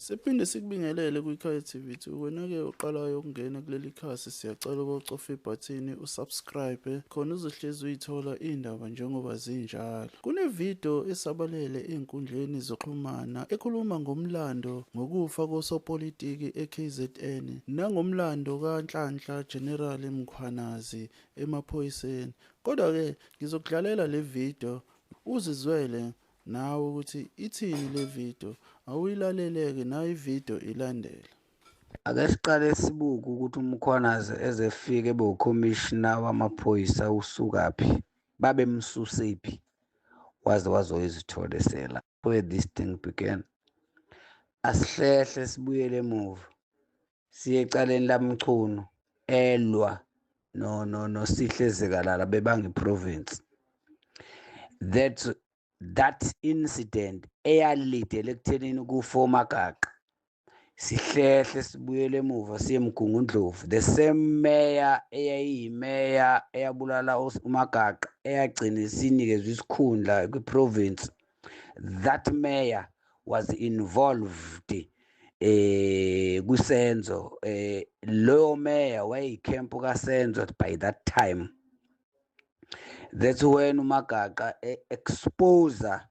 Siphinde sikubingelele kwikhaya TV2. Wena-ke uqalayo ukungena kuleli khasi, siyacela ukucofa ibhathini usubscribe khona uzohlezi uyithola iy'ndaba njengoba zinjalo. Kunevidiyo esabalele ey'nkundleni zokuxhumana ekhuluma ngomlando ngokufa kosopolitiki e-KZN nangomlando kaNhlanhla General Mkhwanazi emaphoyiseni. Kodwa-ke ngizokudlalela le video uzizwele nawe ukuthi ithini le video, awuyilaleleke nayo ividiyo ilandela. Ake siqale sibuke ukuthi uMkhwanazi ezefika ebewukhomishina wamaphoyisa usukaphi, babemsusephi waze wazoyizithola esela. Where this thing began. Asihlehle sibuyele emuva siye ecaleni laMchunu elwa noSihle Zikalala bebanga iprovince. That incident eyalidele ekuthenini kufa oMagaqa. Sihlehle sibuyele emuva siye eMgungundlovu, the same mayor eyayiyimeya eyabulala uMagaqa eyagcina isinikezwe isikhundla kwiprovince. That mayor was involved kwisenzo. Loyo mayor wayeyikhempu kaSenzo by that time. That's when uMagaqa exposer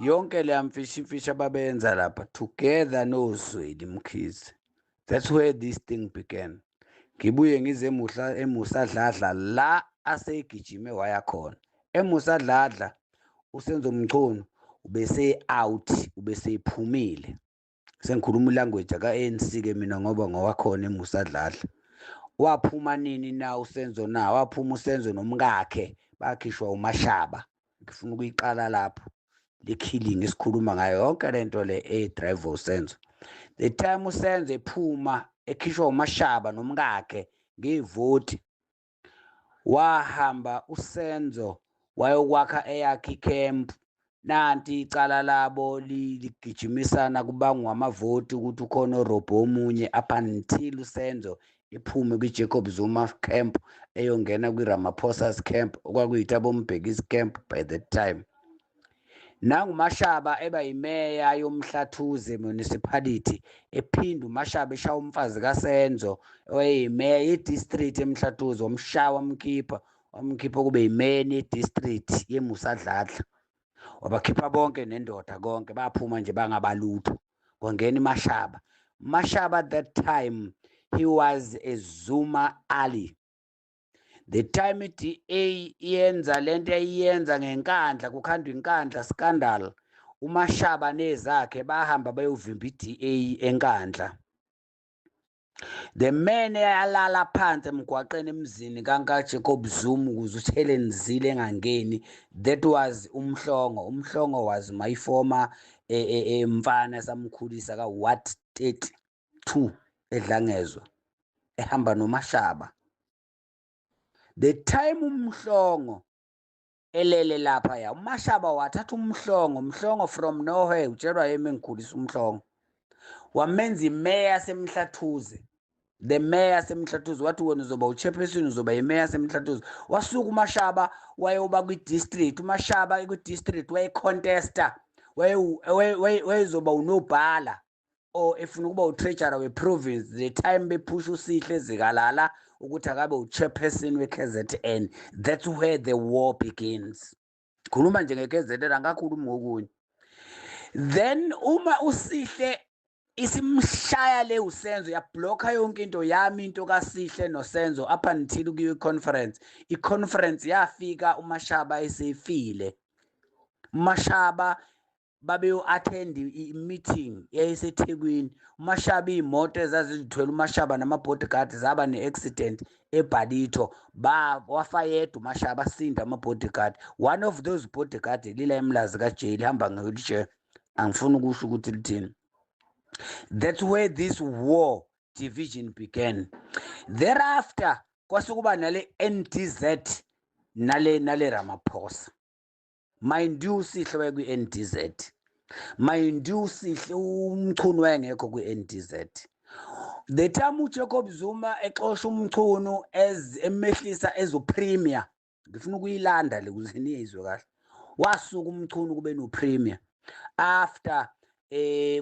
yonke le mfishimfishi ababenza lapha together noZweli Mkhize. That's where this thing began. Ngibuye ngize eMusadladla la asegijime waya khona. eMusadladla uSenzo Mchunu ubese out, ubese iphumile. Sengikhuluma ilanguage aka-ANC ke mina ngoba ngowakhona eMusadladla. Waphuma nini na uSenzo na? Waphuma uSenzo nomkakhe bakhishwa uMashaba. Ngifuna ukuyiqala lapho. The killing esikhuluma ngayo yonke lento le drive uSenzo. The time uSenzo ephuma ekhishwa uMashaba nomkakhe ngevoti, wahamba uSenzo wayokwakha eyakhe icamp. Nanti icala labo ligijimisana kubangwa amavoti ukuthi ukhona uRobho omunye up until uSenzo iphume kwiJacob Zuma camp eyongena kwiRamaphosa's camp okwakuyithabo Mbhekisi camp by that time. NanguMashaba eba yimeya yoMhlathuze municipality, ephinda uMashaba eshaya umfazi kaSenzo owayeyimeya yedistrict eMhlathuze, wamshaya wamkhipha kube yimeya yedistrict yeMusadladla. Wabakhipha bonke nendoda konke, baphuma nje bangabalutho kwangena iMashaba. Mashaba at that time he was a Zuma ally. The time iDA yenza lento eyenza ngenkandla, kukhandwa inkandla scandal, uMashaba nezakhe bahamba bayovimba iDA enkandla. The man eyalala phansi emgwaqeni emzini kaJacob Zuma ukuze uHelen Zille engangeni, that was uMhlongo. uMhlongo was my former mfana samkhulisa ka-Ward 32 eDlangezwa ehamba noMashaba. The time uMhlongo elele lapha ya uMashaba wathatha uMhlongo from nowhere, utshelwa yimi engikhulisa uMhlongo, wamenza imeya yaseMhlathuze. The mayor yaseMhlathuze wathi wena uzoba uchairperson, uzoba imeya yaseMhlathuze. Wasuka uMashaba wayoba kwidistrict. uMashaba kwidistrict wayecontesta, wayezoba unobhala or efuna ukuba utreasurer weprovince. The time bephusha uSihle Zikalala ukuthi akabe uchairperson weKZN. That's where the war begins. Khuluma nje ngeKZN, angakhulumi ngokunye. Then uma uSihle isimshaya le uSenzo, yablokha yonke into yami, into kaSihle noSenzo up until kuyo iconference. Iconference yafika uMashaba esefile. uMashaba babeyo-attend i-meeting eyayiseThekwini. uMashaba iy'moto ezazithwele uMashaba nama-bodyguard zaba ne-accident eBhalito, wafa yedwa uMashaba, asinda ama-bodyguard. One of those bodyguard lila emlazi kajeli hamba nge-wheelchair, angifuni ukusho ukuthi lithini. That's where this war division began. Thereafter kwasukuba nale NDZ nale Ramaphosa. Mind you Sihle waye kwi-NDZ, mind you Sihle uMchunu wayengekho kwi-NDZ. The time uJacob Zuma exosha uMchunu emehlisa ezopremier, ngifuna ukuyilanda le ukuze niyizwe kahle. Wasuka uMchunu kube nopremier after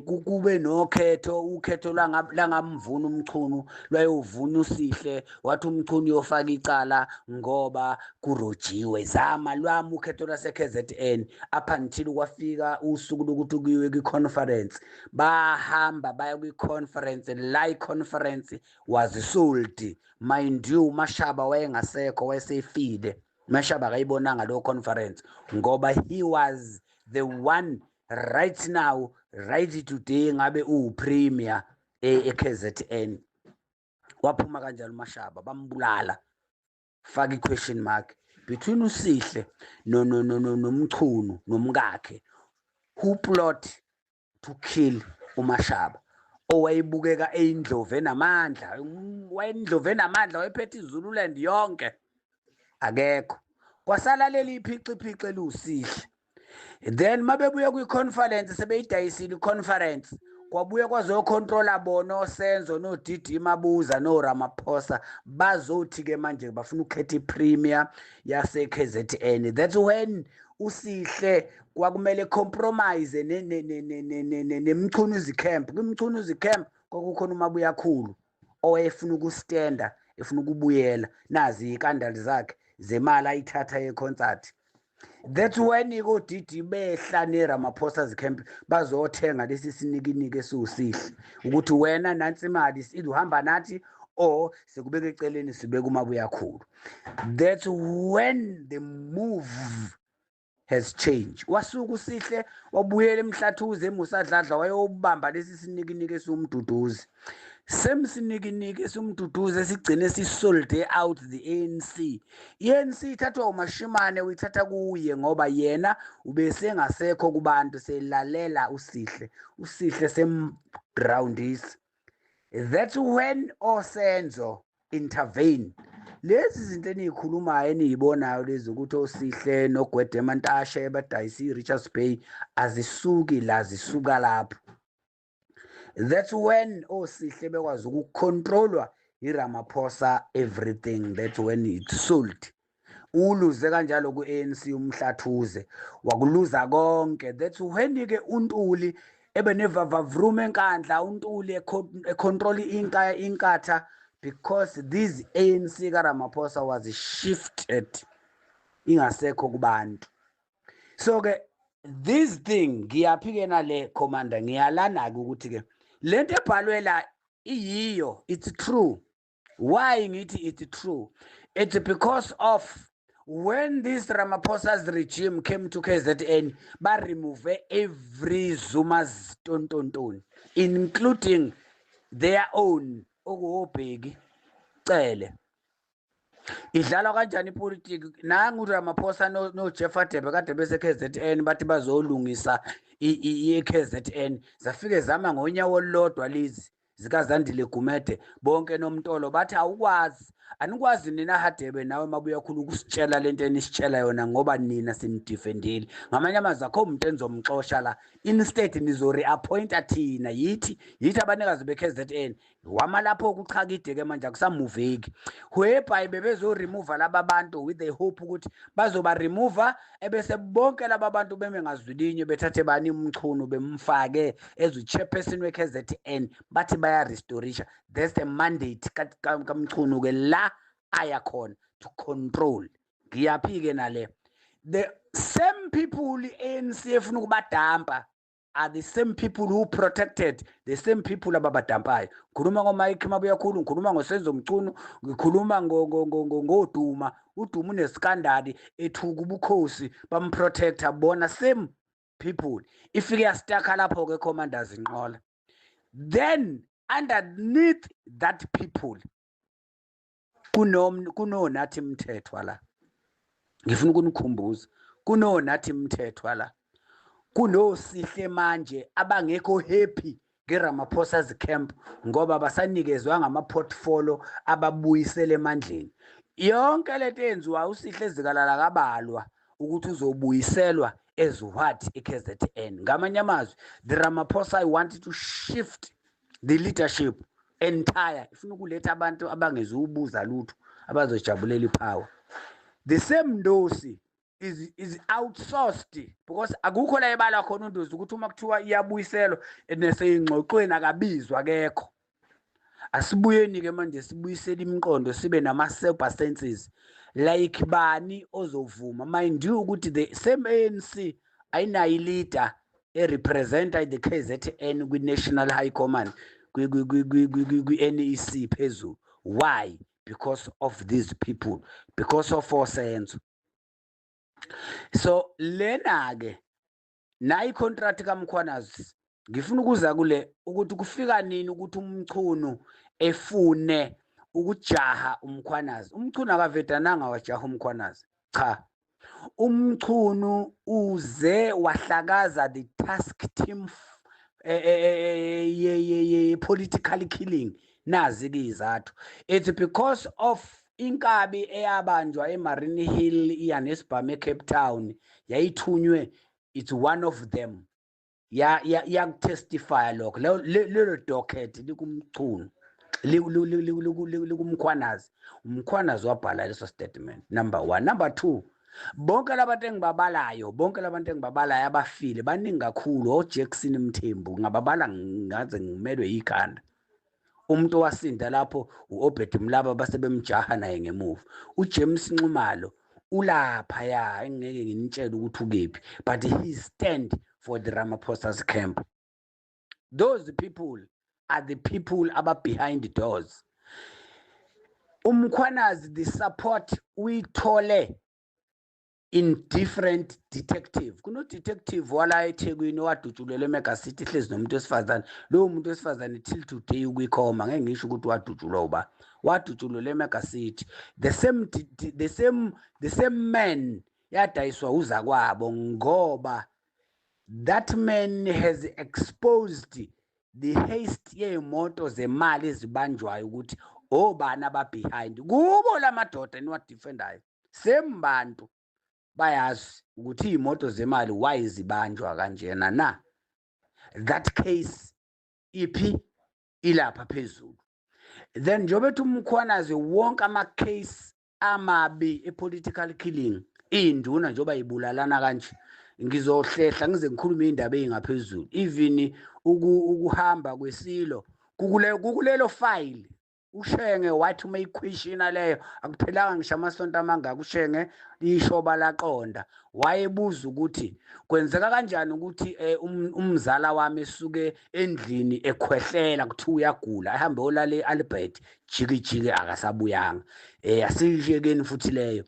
kube nokhetho ukhetho langamvuna umchunu lwayovuna uSihle wathi umchunu uyofaka icala ngoba kurojiwe zama lwami ukhetho lase-KZN up until kwafika usuku lokuthi kuyiwe kwi-conference bahamba baya kwi-conference la i-conference was sold mind you Mashaba wayengasekho wayesefile Mashaba akayibonanga lo conference ngoba he was the one right now right today ngabe upremier eKZN waphuma kanjalo Mashaba bambulala faka i-question mark between uSihle nomchunu nomkakhe who plot to kill uMashaba owayibukeka eyindlove enamandla wayendlove enamandla wayephethe iZululand yonke akekho kwasala leli iphici eluSihle then mabebuya kwi-conference sebeyidayisile i-conference kwabuye kwazocontrola bona oSenzo noDidi Mabuza noRamaphosa bazothi-ke manje bafuna ukukhetha ipremier yase-KZN. That's when uSihle kwakumele compromise nemchunuzi camp kwimchunuzi camp kwakukhona uMabuyakhulu owayefuna ukustenda efuna ukubuyela nazi ikandali zakhe zemali ayithatha yeconcert. That's when ikodidi behla neRamaphosa's camp bazothenga lesi sinikinike esiwuSihle ukuthi wena nansi imali izohamba nathi or sekubeka eceleni sibeka uMabuyakhulu. That's when the move has changed. Wasuka uSihle wabuyela eMhlathuze eMusadladla wayobamba lesi sinikinike esiwumduduzi. Semsinikinike esumduduze sigcine sisolde out the ANC. ANC ithathwa uMashimane uyithatha kuye ngoba yena ubesengasekho kubantu selalela uSihle. uSihle semgroundisa. That's when oSenzo intervene. Lezi zinto eniyikhulumayo eniyibonayo lezi ukuthi oSihle noGwede Mantashe badayisa iRichards Bay azisuki la zisuka lapho. That's when oSihle bekwazi ukucontrolwa iRamaphosa everything. That's when it sold. Uluze kanjalo ku-ANC uMhlathuze wakuluza konke. That's when ke uNtuli ebenevavavrum enkandla uNtuli econtrol inkatha because this ANC kaRamaphosa was shifted ingasekho kubantu. So ke this thing ngiyaphike nale commander ngiyalana ukuthi ke lento ebhalwe la iyiyo, it's true. Why ngithi it's true? It's because of when this Ramaphosa's regime came to KZN ba remove every Zuma's tontonton including their own okuobheki cele idlala kanjani ipolitiki nangu uRamaphosa no Jeff Radebe kade bese KZN bathi bazolungisa iKZN zafike zama ngonyawo olodwa lezi zikaZandile Gumede bonke nomntolo bathi awukwazi anikwazi nina Hadebe nawe Mabuyakhulu ukusitshela lento enisitshela yona ngoba nina simdefendile ngamanye amazwi akho umuntu enzomxosha la instead nizo reappointa thina yithi abanikazi beKZN wama lapho ukuchakide ke manje akusamuveki whereby bebezo remove laba bantu with the hope ukuthi bazoba remove ebese bonke laba bantu beme ngazwilinye bethathe bani umchunu bemfake ezu chairperson weKZN bathi baya restoration. That's the mandate kamchunu ke la ayakhona to control. Ngiyaphike nale the same people ANC efuna ukubadampa are the same people who protected the same people ababadampayo. Ngikhuluma ngoMike Mabuyakhulu, ngikhuluma ngoSenzo Mchunu, ngikhuluma ngoDuma. uDuma unesikandali ethuka ubukhosi bamprotector bona same people. Ifike yastaka lapho ke commanders inqola. Then underneath that people kunonathi Mthethwa la. Ngifuna ukunikhumbuza kunonathi Mthethwa la. KunoSihle manje abangekho happy ngeRamaphosa's camp ngoba basanikezwe ngamaportfolio ababuyisele emandleni. Yonke lento enziwa uSihle ezikalala kabalwa ukuthi uzobuyiselwa as what eKZN. Ngamanye amazwi the Ramaphosa wanted to shift the leadership entire ifuna ukuletha abantu abangezubuza lutho abazojabulela ipower. The same Ndosi is outsourced because akukho la ebala khona undozi ukuthi uma kuthiwa iyabuyiselwa neseyingxoxweni akabizwa akekho. Asibuyeni ke manje sibuyisela imiqondo sibe nama-sober senses like bani ozovuma. Mind you ukuthi the same ANC ayinayo leader erepresenta the KZN kwi-National High Command kwi-NEC phezulu. Why? Because of these people, because of Senzo. So lena ke nayi contract kaMkhwanazi ngifuna ukuza kule ukuthi kufika nini ukuthi umchunu efune ukujaha uMkhwanazi. Umchunu akavedananga wajaha uMkhwanazi, cha. Umchunu uze wahlakaza the task team political killing. Nazi ke izathu. It's because of inkabi eyabanjwa eMarine Hill iyanesibhamu eCape Town yayithunywe. It's one of them. Testify lokho lelo docket likumchunu likumkhwanazi. Umkhwanazi wabhala leso statement. Number 1. Number 2, bonke labantu engibabalayo abafile baningi kakhulu. oJackson Mthembu ngababala ngaze ngimelwe ikhanda. Umuntu wasinda lapho uObed Mlaba basebemjaha naye ngemuva. uJames Nxumalo ulapha ya engeke nginitshela ukuthi ukephi, but he stand for the Ramaphosa's camp. Those people are the people aba behind the doors. Umkhwanazi the support uyithole in different detective. Kuno detective wala eThekwini wadutshulela eMega City hlezi nomuntu wesifazane. Lo muntu wesifazane till today ukuyikhoma ngeke ngisho ukuthi wadutshulwa uba. Wadutshulwa eMega City. The same man yadayiswa uzakwabo ngoba that man has exposed the haste yemoto zemali ezibanjwayo ukuthi obani aba behind. Kubo lamadoda niwadefendayo. Same bantu bayazi ukuthi imoto zemali why zibanjwa kanjena na. That case iphi ilapha phezulu. Then njobethi uMkhwanazi wonke ama case amabi epolitical killing induna njoba ibulalana kanje. Ngizohlehla ngize ngikhulume indaba engaphezulu. Even ukuhamba kwesilo kukulelo file uShenge wathi uma iquestiona leyo akuphelanga ngisho amasonto amangaka uShenge ishoba laqonda. Wayebuza ukuthi kwenzeka kanjani ukuthi umzala wami esuke endlini ekhwehlela kuthiwa uyagula ahambe olale eAlbert jikijiki akasabuyanga. Asishekeni futhi leyo.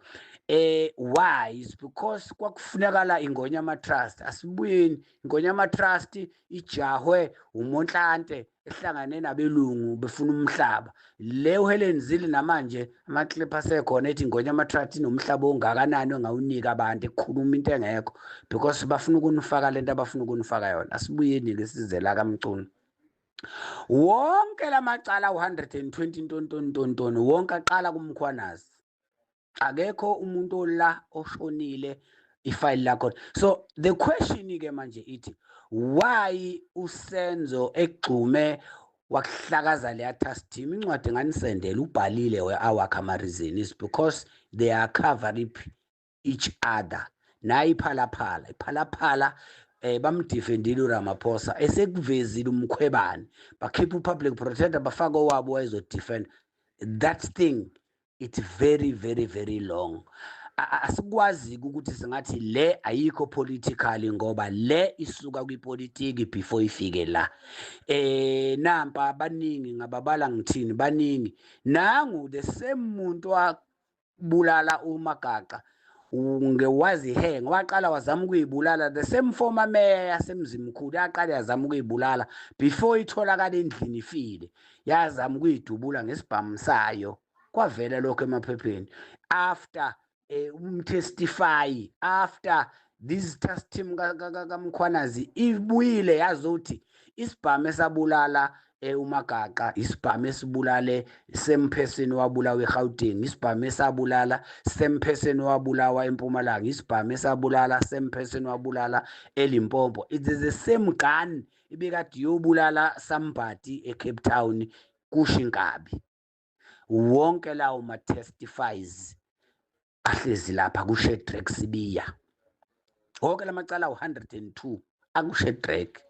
Why? It's because kwakufunekala iNgonyama Trust. Asibuyeni iNgonyama Trust ijahwe uMonhlante ehlangane nabelungu befuna umhlaba. Le uHelen Zille namanje amaclip asekhona ethi iNgonyama Trust inomhlaba ongakanani ongawunika abantu ekukhuluma into engekho because bafuna ukunifaka lento abafuna ukunifaka yona. Asibuyeni ke size la kaMcunu. Wonke lamacala u120 ntonto wonke aqala kuMkhwanazi. Akekho umuntu la oshonile ifile lakho. So the question ke manje ithi why uSenzo egcume wakuhlakaza le task team. Incwadi nganisendela ubhalile awakha ama reason is because they are covering each other. Nayi iphalaphala bamdefendile uRamaphosa esekuvezile umkhwebane bakhipha upublic protector bafaka owabo wayezodefend that thing. It's very, very, very long. Asikwazi ukuthi singathi le ayikho politically ngoba le isuka kwipolitiki before ifike la. Nampa baningi ngababala ngithini baningi. Nangu the same muntu wabulala uMagaqa ngewazi henge waqala wazama ukuyibulala. The same former mayor yasemzimkhulu yaqala yazama ukuyibulala before itholakala endlini ifile. Yazama ukuyidubula ngesibhamu sayo. Kwavela lokho emaphepheni after testify after this task team kaMkhwanazi ibuyile yazothi isibhamu esabulala uMagaqa isibhamu esibulale same person wabulawa eGauteng isibhamu esabulala same person wabulawa eMpumalanga isibhamu esabulala same person wabulala eLimpopo. It is the same gun ibekade yobulala somebody eCape Town kushinkabi. Wonke lawo ma testifies ahlezi lapha kuShedrack Sibiya. Wonke lamacala u102 akuShedrack.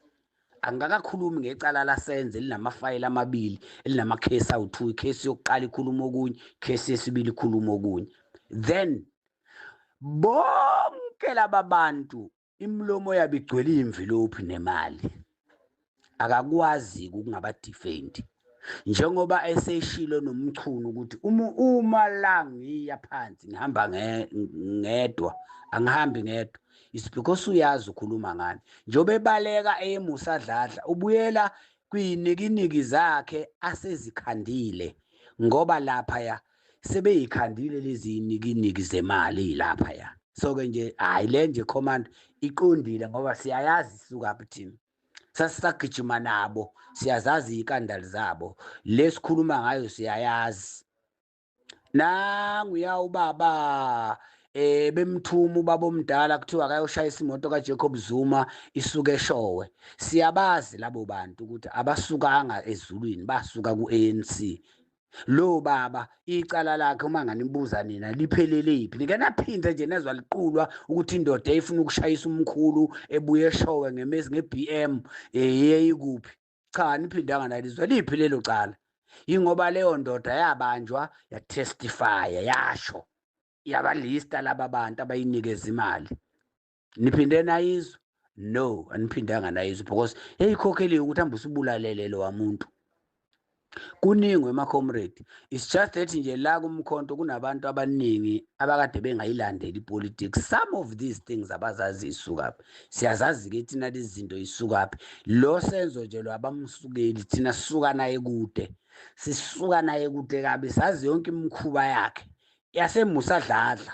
Angakakhulumi ngecala lasenze linamafayili amabili elinamakhesi awu2, ikhesi yokuqala ikhuluma okunye, ikhesi yesibili ikhuluma okunye. Then bonke lababantu imlomo yabo igcwele imvilophi nemali. Akakwazi ukungaba defend. Njengoba eseshilo nomchunu ukuthi uma la ngiya phansi ngihamba ngedwa, angihambi ngedwa. It's because uyazi ukhuluma ngani. Njobe ebaleka emusadladla ubuyela kwinikiniki zakhe asezikhandile, ngoba lapha ya sebeyikhandile lezi nikiniki zemali lapha ya. So ke nje hayi le nje command iqondile ngoba siyayazi isuka phi team. Sasagijima nabo, siyazazi ikandali zabo, lesikhuluma ngayo siyayazi. Nangu ya ubaba bemthuma ubaba omdala kuthiwa akayoshayisa imoto kaJacob Zuma isuke eShowe. Siyabazi labo bantu ukuthi abasukanga ezulwini, basuka ku-ANC. Lo baba icala lakhe uma nganibuza nina lipheleliphi, nike naphinde nje nezwa liqulwa ukuthi indoda efuna ukushayisa umkhulu ebuye eShowe ngemezi ngeBM yeyikuphi. Cha, niphindanga nalizwa liphi lelo cala. Ingoba leyo ndoda yabanjwa yatestify yasho yabalista laba bantu abayinikeza imali. Niphinde nayizwa? No, aniphindanga nayizwa because eyikhokheliwe ukuthi hambe usubulalele lo wamuntu. Kuningwe comrade. It's just that nje la kumkhonto kunabantu abaningi abakade bengayilandeli ipolitics. Some of these things abazazi isukaphi. Siyazazi ke thina lezi zinto isukaphi. Lo senzo nje lwabamsukeli thina sisuka naye kude. Sisuka naye kude kabi, sazi yonke imikhuba yakhe. Yasemusadladla.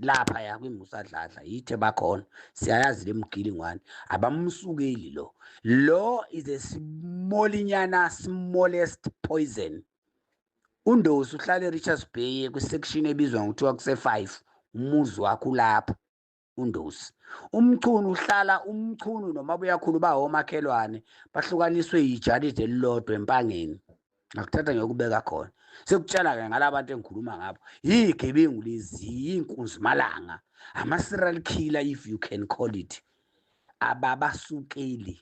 Lapha ya kwimusadladla yithe bakhona. Siyayazi lemgilingwane. Abamsukeli lo. Law is a smallest poison. Undosi uhlala eRichards Bay kwisection ebizwa ngokuthiwa kuse5, umuzi wakho lapha undosi. Umchunu uhlala umchunu nomabuyakhulu bawomakhelwane bahlukaniswe ijalide elilodwa empangeni. Ngakuthatha ngiyokubeka khona. Sekutshela ke ngalabantu engikhuluma ngabo. Yigebengu lezi, inkunzi malanga, ama serial killer if you can call it. Ababasukeli.